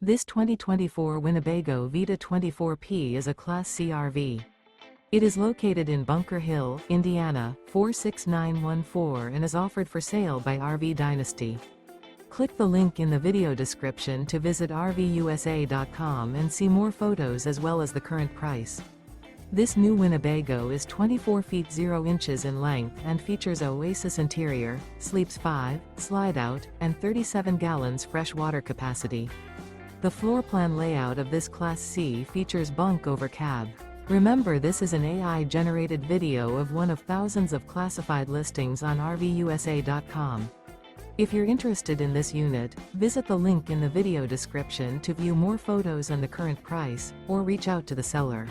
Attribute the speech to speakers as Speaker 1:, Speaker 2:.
Speaker 1: This 2024 Winnebago Vita 24P is a Class C RV. It is located in Bunker Hill, Indiana, 46914 and is offered for sale by RV Dynasty. Click the link in the video description to visit RVUSA.com and see more photos as well as the current price. This new Winnebago is 24 feet 0 inches in length and features Oasis interior, sleeps 5, slide-out, and 37 gallons fresh water capacity. The floor plan layout of this Class C features Bunk Over Cab. Remember, this is an AI-generated video of one of thousands of classified listings on RVUSA.com. If you're interested in this unit, visit the link in the video description to view more photos and the current price, or reach out to the seller.